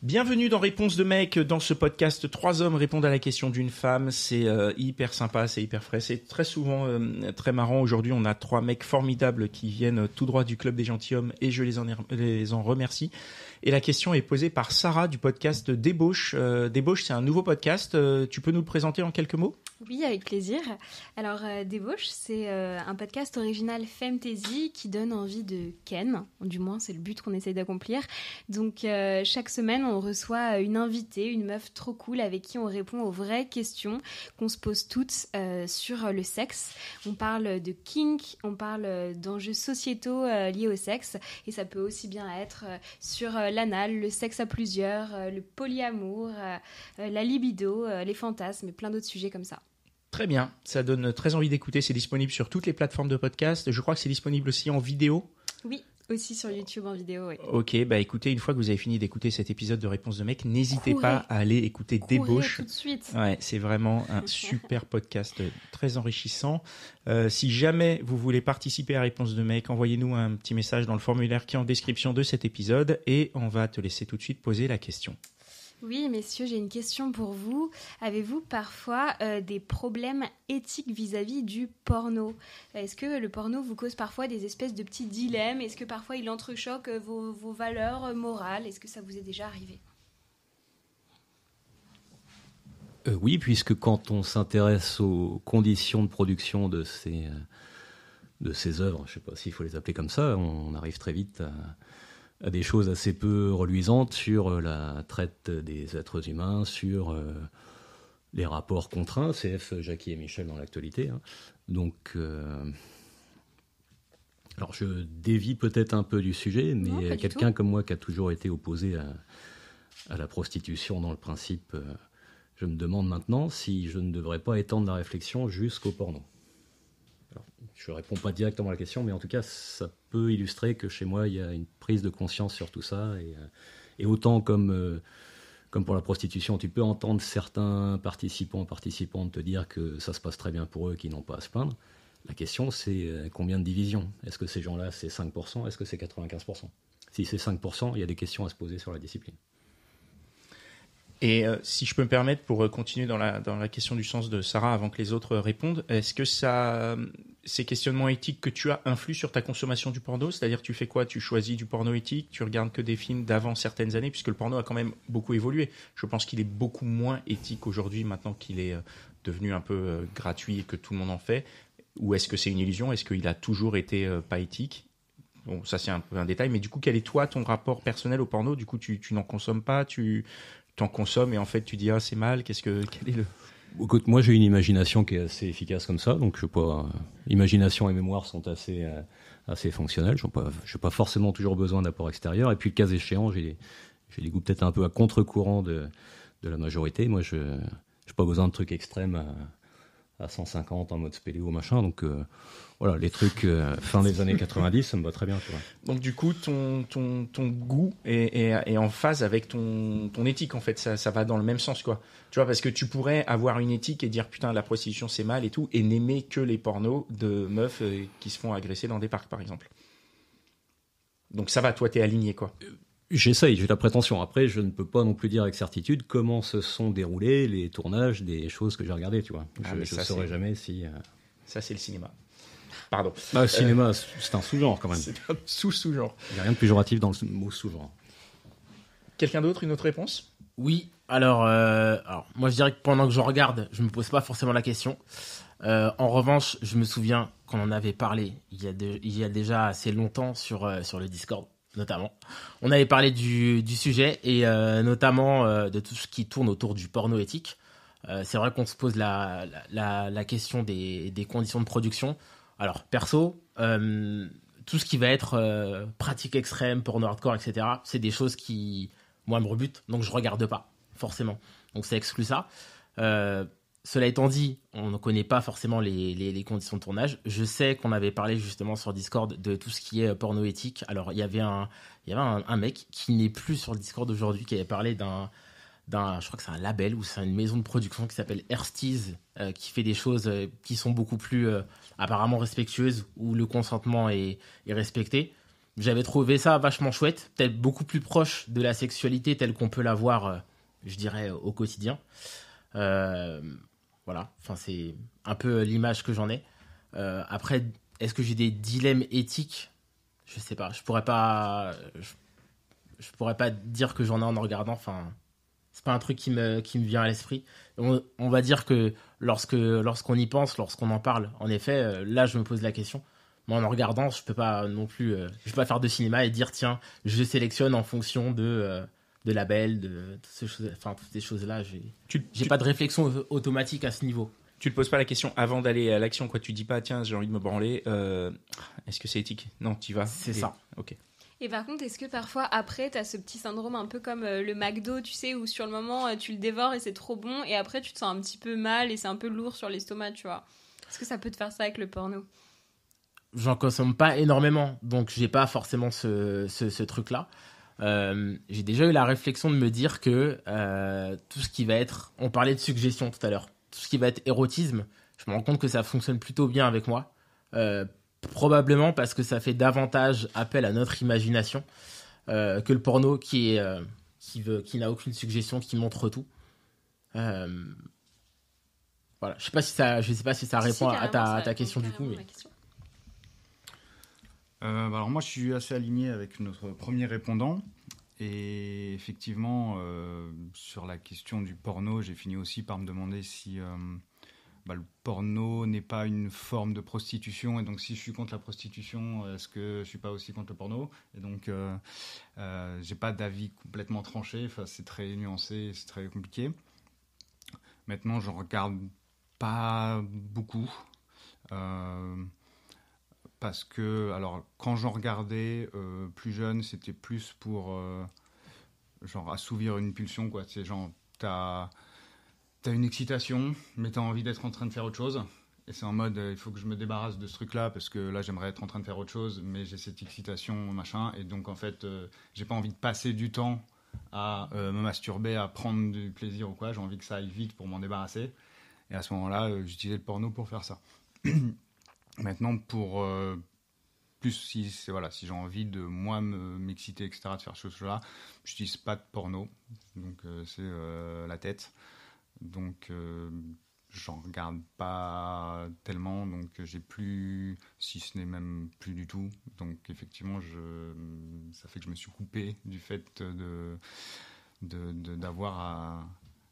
Bienvenue dans Réponse de mec. Dans ce podcast, 3 hommes répondent à la question d'une femme. C'est hyper sympa, c'est hyper frais, c'est très souvent très marrant. Aujourd'hui, on a 3 mecs formidables qui viennent tout droit du Club des Gentilshommes et je les en remercie. Et la question est posée par Sarah du podcast Débauche. Débauche, c'est un nouveau podcast. Tu peux nous le présenter en quelques mots ? Oui, avec plaisir. Alors, Débauche, c'est un podcast original Femtasy qui donne envie de ken. Du moins, c'est le but qu'on essaye d'accomplir. Donc, chaque semaine, on reçoit une invitée, une meuf trop cool avec qui on répond aux vraies questions qu'on se pose toutes sur le sexe. On parle de kink, on parle d'enjeux sociétaux liés au sexe. Et ça peut aussi bien être sur l'anal, le sexe à plusieurs, le polyamour, la libido, les fantasmes et plein d'autres sujets comme ça. Très bien, ça donne très envie d'écouter. C'est disponible sur toutes les plateformes de podcast. Je crois que c'est disponible aussi en vidéo. Oui, aussi sur YouTube en vidéo, oui. Ok, bah écoutez, une fois que vous avez fini d'écouter cet épisode de Réponse de mec, n'hésitez pas à aller écouter Débauche. Tout de suite. Ouais, c'est vraiment un super podcast très enrichissant. Si jamais vous voulez participer à Réponse de mec, envoyez-nous un petit message dans le formulaire qui est en description de cet épisode et on va te laisser tout de suite poser la question. Oui, messieurs, j'ai une question pour vous. Avez-vous parfois des problèmes éthiques vis-à-vis du porno ? Est-ce que le porno vous cause parfois des espèces de petits dilemmes ? Est-ce que parfois il entrechoque vos valeurs morales ? Est-ce que ça vous est déjà arrivé ? Oui, puisque quand on s'intéresse aux conditions de production de ces œuvres, je ne sais pas s'il faut les appeler comme ça, on arrive très vite à des choses assez peu reluisantes sur la traite des êtres humains, sur les rapports contraints, CF Jackie et Michel dans l'actualité. Hein. Donc, alors je dévie peut-être un peu du sujet, mais quelqu'un comme moi qui a toujours été opposé à la prostitution dans le principe, je me demande maintenant si je ne devrais pas étendre la réflexion jusqu'au porno. Je ne réponds pas directement à la question, mais en tout cas, ça peut illustrer que chez moi, il y a une prise de conscience sur tout ça. Et autant comme pour la prostitution, tu peux entendre certains participants te dire que ça se passe très bien pour eux, qu'ils n'ont pas à se plaindre. La question, c'est combien de divisions ? Est-ce que ces gens-là, c'est 5% ? Est-ce que c'est 95% ? Si c'est 5%, il y a des questions à se poser sur la discipline. Et si je peux me permettre, pour continuer dans la question du sens de Sarah avant que les autres répondent, est-ce que ces questionnements éthiques que tu as influent sur ta consommation du porno ? C'est-à-dire tu fais quoi ? Tu choisis du porno éthique ? Tu regardes que des films d'avant certaines années ? Puisque le porno a quand même beaucoup évolué. Je pense qu'il est beaucoup moins éthique aujourd'hui, maintenant qu'il est devenu un peu gratuit et que tout le monde en fait. Ou est-ce que c'est une illusion ? Est-ce qu'il a toujours été pas éthique ? Bon, ça c'est un peu un détail, mais du coup, quel est toi ton rapport personnel au porno ? Du coup, tu n'en consommes pas, tu t'en consommes et en fait tu dis ah c'est mal, quel est le... Écoute, moi j'ai une imagination qui est assez efficace comme ça, donc je sais pas, imagination et mémoire sont assez fonctionnels, je n'ai pas forcément toujours besoin d'apport extérieur, et puis le cas échéant, j'ai des goûts peut-être un peu à contre-courant de la majorité. Moi je n'ai pas besoin de trucs extrêmes à 150 en mode spéléo machin, donc voilà, les trucs fin des années 90, ça me va très bien, tu vois. Donc du coup, ton goût est en phase avec ton éthique, en fait, ça va dans le même sens, quoi. Tu vois, parce que tu pourrais avoir une éthique et dire putain, la prostitution c'est mal et tout, et n'aimer que les pornos de meufs qui se font agresser dans des parcs, par exemple. Donc ça va, toi t'es aligné, quoi. J'essaye, j'ai la prétention. Après, je ne peux pas non plus dire avec certitude comment se sont déroulés les tournages des choses que j'ai regardées, tu vois. Je ne saurais jamais si... Ça, c'est le cinéma. Pardon. Le cinéma, c'est un sous-genre, quand même. C'est un sous-genre. Il n'y a rien de péjoratif dans le mot sous-genre. Quelqu'un d'autre, une autre réponse ? Oui, alors moi je dirais que pendant que je regarde, je ne me pose pas forcément la question. En revanche, je me souviens qu'on en avait parlé il y a déjà assez longtemps sur le Discord, notamment. On avait parlé du sujet et notamment de tout ce qui tourne autour du porno éthique. C'est vrai qu'on se pose la question des conditions de production. Alors, perso, tout ce qui va être pratique extrême, porno hardcore, etc., c'est des choses qui, moi, me rebutent, donc je regarde pas, forcément. Donc ça exclut ça. Cela étant dit, on ne connaît pas forcément les conditions de tournage. Je sais qu'on avait parlé justement sur Discord de tout ce qui est porno éthique. Alors, il y avait un mec qui n'est plus sur le Discord aujourd'hui, qui avait parlé je crois que c'est un label ou c'est une maison de production qui s'appelle Ersties, qui fait des choses qui sont beaucoup plus apparemment respectueuses, où le consentement est respecté. j'avais trouvé ça vachement chouette, peut-être beaucoup plus proche de la sexualité telle qu'on peut la voir, je dirais, au quotidien. Voilà, enfin, c'est un peu l'image que j'en ai. Après, est-ce que j'ai des dilemmes éthiques ? Je sais pas, je pourrais pas dire que j'en ai en regardant, enfin, c'est pas un truc qui me vient à l'esprit. On va dire que lorsqu'on y pense, lorsqu'on en parle, en effet, là je me pose la question. Mais en regardant, je peux pas non plus, je vais pas faire de cinéma et dire tiens, je sélectionne en fonction de labels, de toutes ces choses-là. J'ai pas de réflexion automatique à ce niveau. Tu te poses pas la question avant d'aller à l'action, quoi. Tu dis pas tiens, j'ai envie de me branler. Est-ce que c'est éthique ? Non, t'y vas. C'est ça. Ok. Et par contre, est-ce que parfois, après, t'as ce petit syndrome un peu comme le McDo, tu sais, où sur le moment, tu le dévores et c'est trop bon, et après, tu te sens un petit peu mal et c'est un peu lourd sur l'estomac, tu vois ? Est-ce que ça peut te faire ça avec le porno ? J'en consomme pas énormément, donc j'ai pas forcément ce truc-là. J'ai déjà eu la réflexion de me dire que tout ce qui va être... On parlait de suggestion tout à l'heure. Tout ce qui va être érotisme, je me rends compte que ça fonctionne plutôt bien avec moi. Probablement parce que ça fait davantage appel à notre imagination que le porno qui n'a aucune suggestion, qui montre tout. Voilà. Je sais pas si ça répond à ta question du coup. Mais... alors moi je suis assez aligné avec notre premier répondant et effectivement sur la question du porno j'ai fini aussi par me demander si le porno n'est pas une forme de prostitution et donc si je suis contre la prostitution est-ce que je suis pas aussi contre le porno et donc j'ai pas d'avis complètement tranché, enfin, c'est très nuancé, c'est très compliqué. Maintenant je regarde pas beaucoup parce que, alors, quand j'en regardais plus jeune, c'était plus pour genre assouvir une pulsion, quoi. C'est genre, t'as une excitation, mais t'as envie d'être en train de faire autre chose. Et c'est en mode, il faut que je me débarrasse de ce truc-là, parce que là, j'aimerais être en train de faire autre chose, mais j'ai cette excitation, machin. Et donc, en fait, j'ai pas envie de passer du temps à me masturber, à prendre du plaisir ou quoi. J'ai envie que ça aille vite pour m'en débarrasser. Et à ce moment-là, j'utilisais le porno pour faire ça. Maintenant, pour plus si j'ai envie de moi m'exciter, etc., de faire ce chose-là, je n'utilise pas de porno, donc c'est la tête. Donc j'en regarde pas tellement, donc j'ai plus, si ce n'est même plus du tout. Donc effectivement, ça fait que je me suis coupé du fait d'avoir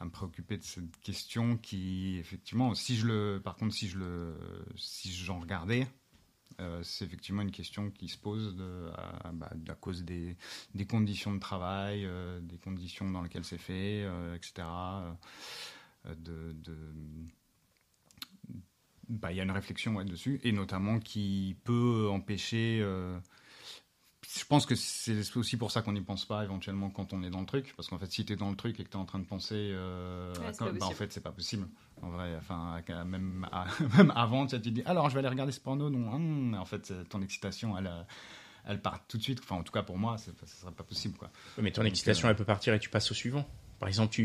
à me préoccuper de cette question qui, effectivement, si j'en regardais, c'est effectivement une question qui se pose à cause des conditions de travail, des conditions dans lesquelles c'est fait, etc. Il y a une réflexion dessus, et notamment qui peut empêcher... je pense que c'est aussi pour ça qu'on n'y pense pas éventuellement quand on est dans le truc, parce qu'en fait si tu es dans le truc et que tu es en train de penser en fait c'est pas possible en vrai, enfin même avant tu te dis alors je vais aller regarder ce porno, non, en fait ton excitation elle part tout de suite, enfin en tout cas pour moi ça serait pas possible, quoi. Mais ton excitation elle peut partir et tu passes au suivant. Par exemple,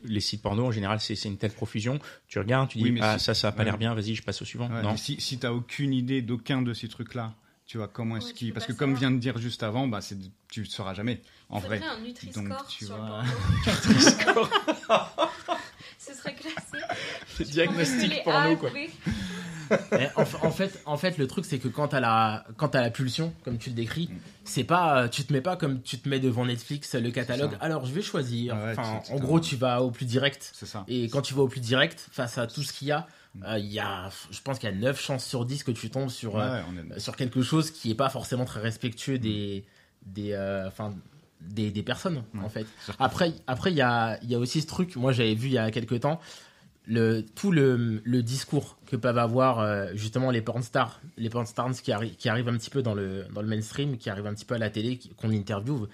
les sites porno en général c'est une telle profusion, tu regardes, tu dis ça a pas l'air bien, vas-y je passe au suivant. Ouais, non. Si t'as aucune idée d'aucun de ces trucs là, tu vois, comment est-ce qu'il... Parce que comme vient de dire juste avant, tu ne sauras jamais, en vrai. Un Nutri-Score donc, tu sur vois... le porno. Ce serait classé. Diagnostic porno, quoi. En fait, le truc, c'est que quand t'as la pulsion, comme tu le décris, c'est pas... Tu te mets pas comme tu te mets devant Netflix, le catalogue, alors je vais choisir. En gros, tu vas au plus direct. C'est ça. Et quand tu vas au plus direct, face à tout ce qu'il y a, je pense qu'il y a 9 chances sur 10 que tu tombes sur quelque chose qui est pas forcément très respectueux des personnes, en fait. Après il y a aussi ce truc, moi j'avais vu il y a quelques temps tout le discours que peuvent avoir justement les porn stars qui arrivent un petit peu dans le mainstream, qui arrivent un petit peu à la télé, qu'on interviewe,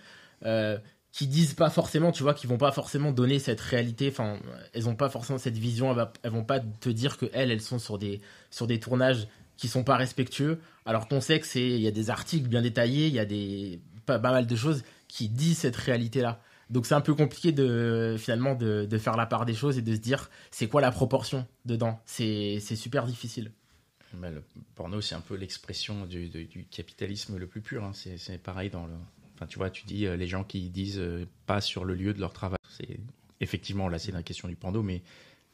qui disent pas forcément, tu vois, qui vont pas forcément donner cette réalité, enfin, elles ont pas forcément cette vision, elles vont pas te dire que elles sont sur des tournages qui sont pas respectueux, alors qu'on sait que il y a des articles bien détaillés, il y a pas mal de choses qui disent cette réalité-là. Donc c'est un peu compliqué de faire la part des choses et de se dire c'est quoi la proportion dedans. C'est super difficile. Le porno, c'est un peu l'expression du capitalisme le plus pur. Hein. C'est pareil dans le... Enfin, tu vois, tu dis les gens qui disent pas sur le lieu de leur travail. C'est... Effectivement, là, c'est la question du porno, mais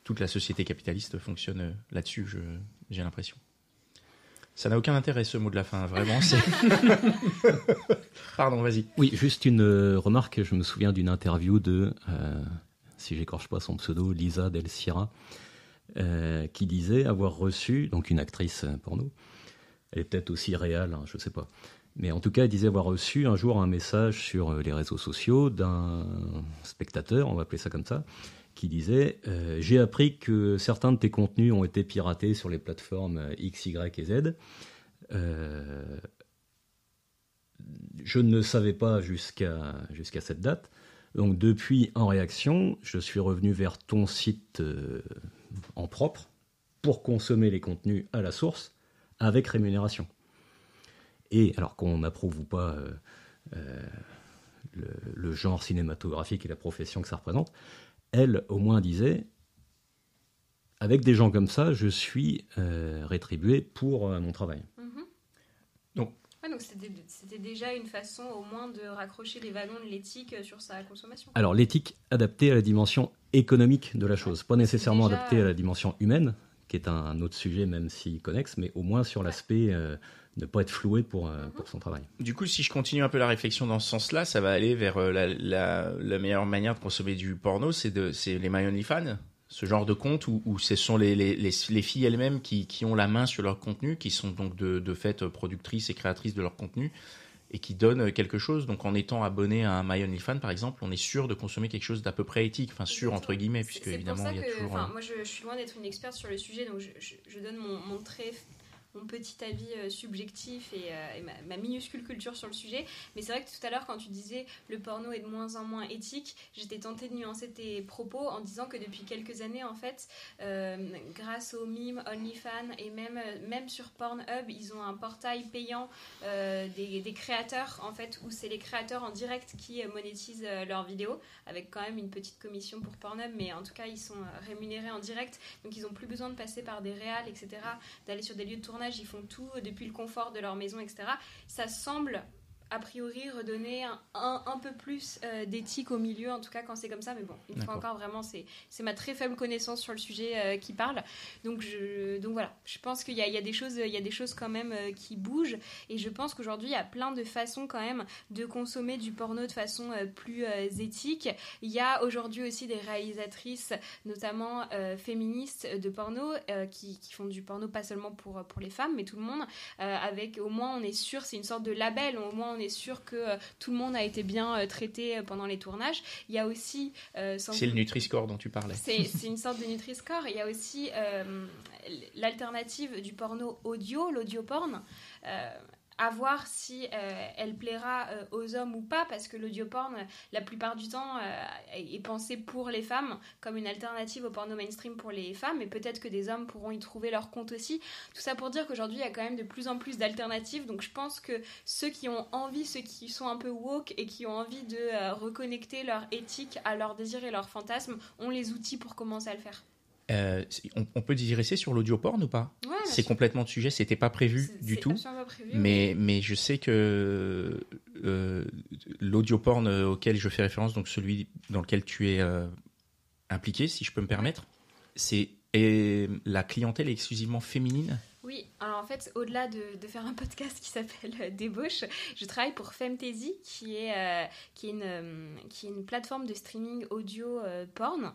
toute la société capitaliste fonctionne là-dessus, j'ai l'impression. Ça n'a aucun intérêt, ce mot de la fin, vraiment. Pardon, vas-y. Oui, juste une remarque. Je me souviens d'une interview de, si j'écorche pas son pseudo, Lisa Del Sierra, qui disait avoir reçu, donc une actrice porno, elle est peut-être aussi réelle, hein, je ne sais pas, mais en tout cas, elle disait avoir reçu un jour un message sur les réseaux sociaux d'un spectateur, on va appeler ça comme ça, qui disait « J'ai appris que certains de tes contenus ont été piratés sur les plateformes X, Y et Z. Je ne le savais pas jusqu'à cette date. Donc depuis, en réaction, je suis revenu vers ton site en propre pour consommer les contenus à la source avec rémunération. » Et alors qu'on n'approuve ou pas le genre cinématographique et la profession que ça représente, elle, au moins, disait « Avec des gens comme ça, je suis rétribué pour mon travail. » Donc c'était déjà une façon, au moins, de raccrocher les wagons de l'éthique sur sa consommation. Alors, l'éthique adaptée à la dimension économique de la chose, pas nécessairement adaptée à la dimension humaine, qui est un autre sujet, même si connexe, mais au moins sur l'aspect ne pas être floué pour son travail. Du coup, si je continue un peu la réflexion dans ce sens-là, ça va aller vers la meilleure manière de consommer du porno, c'est les My OnlyFans, ce genre de compte où ce sont les filles elles-mêmes qui ont la main sur leur contenu, qui sont donc de fait productrices et créatrices de leur contenu, et qui donnent quelque chose. Donc en étant abonné à un My OnlyFans, par exemple, on est sûr de consommer quelque chose d'à peu près éthique, enfin sûr entre guillemets, puisque évidemment il y a toujours... Moi je suis loin d'être une experte sur le sujet, donc je donne mon petit avis subjectif et ma minuscule culture sur le sujet. Mais c'est vrai que tout à l'heure, quand tu disais le porno est de moins en moins éthique, j'étais tentée de nuancer tes propos en disant que depuis quelques années, en fait, grâce aux mimes, OnlyFans et même sur Pornhub, ils ont un portail payant des créateurs, en fait, où c'est les créateurs en direct qui monétisent leurs vidéos, avec quand même une petite commission pour Pornhub, mais en tout cas, ils sont rémunérés en direct, donc ils n'ont plus besoin de passer par des réals, etc., d'aller sur des lieux de tournage. Ils font tout depuis le confort de leur maison, etc. Ça semble a priori redonner un peu plus d'éthique au milieu, en tout cas quand c'est comme ça, mais bon, une fois encore, vraiment, c'est ma très faible connaissance sur le sujet qui parle, donc voilà, je pense qu'il y a des choses quand même qui bougent, et je pense qu'aujourd'hui il y a plein de façons quand même de consommer du porno de façon plus éthique. Il y a aujourd'hui aussi des réalisatrices, notamment féministes de porno, qui font du porno pas seulement pour les femmes, mais tout le monde, avec au moins on est sûr, c'est une sorte de label, au moins on est sûr que tout le monde a été bien traité pendant les tournages. Il y a aussi... c'est le Nutri-Score dont tu parlais. C'est une sorte de Nutri-Score. Il y a aussi l'alternative du porno audio, l'audio-porn. À voir si elle plaira aux hommes ou pas, parce que l'audioporn, la plupart du temps, est pensé pour les femmes, comme une alternative au porno mainstream pour les femmes, et peut-être que des hommes pourront y trouver leur compte aussi. Tout ça pour dire qu'aujourd'hui, il y a quand même de plus en plus d'alternatives, donc je pense que ceux qui ont envie, ceux qui sont un peu woke, et qui ont envie de reconnecter leur éthique à leur désir et leurs fantasmes, ont les outils pour commencer à le faire. On peut digresser sur l'audio-porn ou pas ? Ouais, c'est complètement de sujet, c'était pas prévu du tout. Pas prévu, mais je sais que l'audio-porn auquel je fais référence, donc celui dans lequel tu es impliqué, si je peux me permettre, et la clientèle est exclusivement féminine ? Oui, alors en fait, au-delà de faire un podcast qui s'appelle Débauche, je travaille pour Femtasy, qui est une plateforme de streaming audio porn,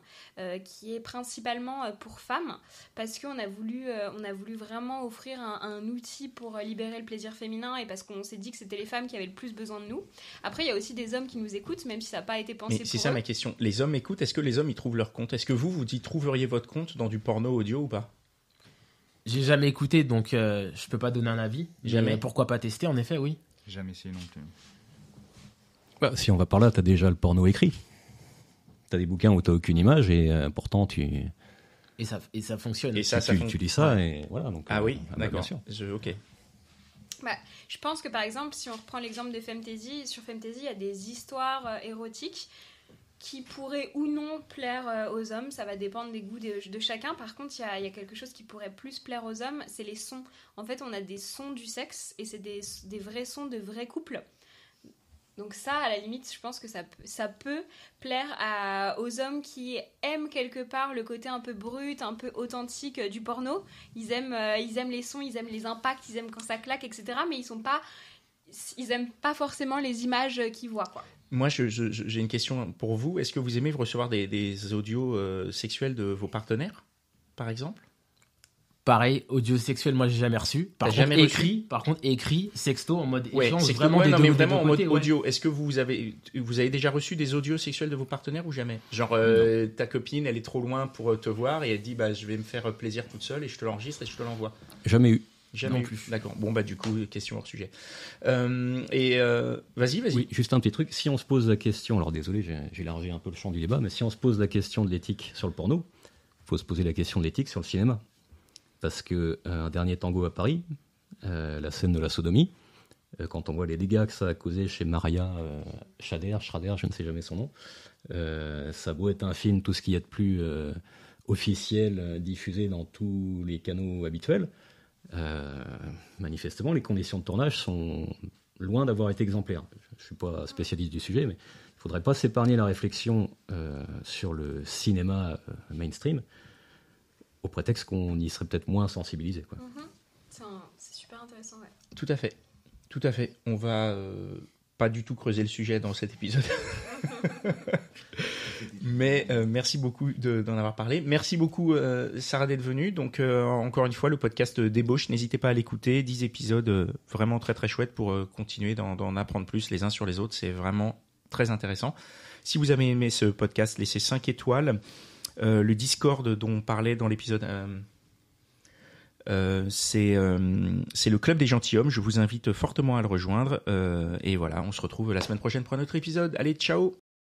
qui est principalement pour femmes, parce qu'on a voulu vraiment offrir un outil pour libérer le plaisir féminin, et parce qu'on s'est dit que c'était les femmes qui avaient le plus besoin de nous. Après, il y a aussi des hommes qui nous écoutent, même si ça n'a pas été pensé pour eux. C'est ça ma question. Les hommes écoutent, est-ce que les hommes y trouvent leur compte ? Est-ce que vous y trouveriez votre compte dans du porno audio ou pas ? J'ai jamais écouté, donc je peux pas donner un avis. Jamais. Pourquoi pas tester, en effet, oui. J'ai jamais essayé non plus. Bah, si on va par là, t'as déjà le porno écrit. T'as des bouquins où t'as aucune image, et pourtant tu... Et ça fonctionne. Et tu lis ça, et voilà. Donc, oui, d'accord. Bien sûr. Ok. Je pense que par exemple, si on reprend l'exemple de Femtasy, sur Femtasy, il y a des histoires érotiques qui pourrait ou non plaire aux hommes. Ça va dépendre des goûts de chacun. Par contre, il y a quelque chose qui pourrait plus plaire aux hommes, c'est les sons. En fait, on a des sons du sexe et c'est des vrais sons de vrais couples. Donc ça, à la limite, je pense que ça peut plaire aux hommes qui aiment quelque part le côté un peu brut, un peu authentique du porno. Ils aiment les sons, ils aiment les impacts, ils aiment quand ça claque, etc. Mais ils aiment pas forcément les images qu'ils voient, quoi. Moi, j'ai une question pour vous. Est-ce que vous aimez recevoir des audios sexuels de vos partenaires, par exemple ? Pareil, audio sexuel, moi j'ai jamais reçu. Par contre, écrit, sexto, en mode échange, vraiment des deux côtés, en mode audio. Est-ce que vous avez déjà reçu des audios sexuels de vos partenaires ou jamais ? Genre, ta copine, elle est trop loin pour te voir et elle dit, je vais me faire plaisir toute seule et je te l'enregistre et je te l'envoie. Jamais eu. Jamais non plus. D'accord. Bon, du coup, question hors sujet. Vas-y. Oui, juste un petit truc. Si on se pose la question, alors désolé, j'ai élargi un peu le champ du débat, mais si on se pose la question de l'éthique sur le porno, il faut se poser la question de l'éthique sur le cinéma. Parce que un dernier tango à Paris, la scène de la sodomie, quand on voit les dégâts que ça a causé chez Maria Schrader, je ne sais jamais son nom, ça a beau être un film, tout ce qu'il y a de plus officiel, diffusé dans tous les canaux habituels, manifestement, les conditions de tournage sont loin d'avoir été exemplaires. Je ne suis pas spécialiste du sujet, mais il ne faudrait pas s'épargner la réflexion sur le cinéma mainstream, au prétexte qu'on y serait peut-être moins sensibilisé, quoi. C'est super intéressant, ouais. Tout à fait. On va pas du tout creuser le sujet dans cet épisode. Mais merci beaucoup d'en avoir parlé. Merci beaucoup, Sarah, d'être venue. Donc, encore une fois, le podcast Débauche, n'hésitez pas à l'écouter. 10 épisodes vraiment très, très chouettes pour continuer d'en apprendre plus les uns sur les autres. C'est vraiment très intéressant. Si vous avez aimé ce podcast, laissez 5 étoiles. Le Discord dont on parlait dans l'épisode, c'est le Club des Gentilshommes. Je vous invite fortement à le rejoindre. Et voilà, on se retrouve la semaine prochaine pour un autre épisode. Allez, ciao!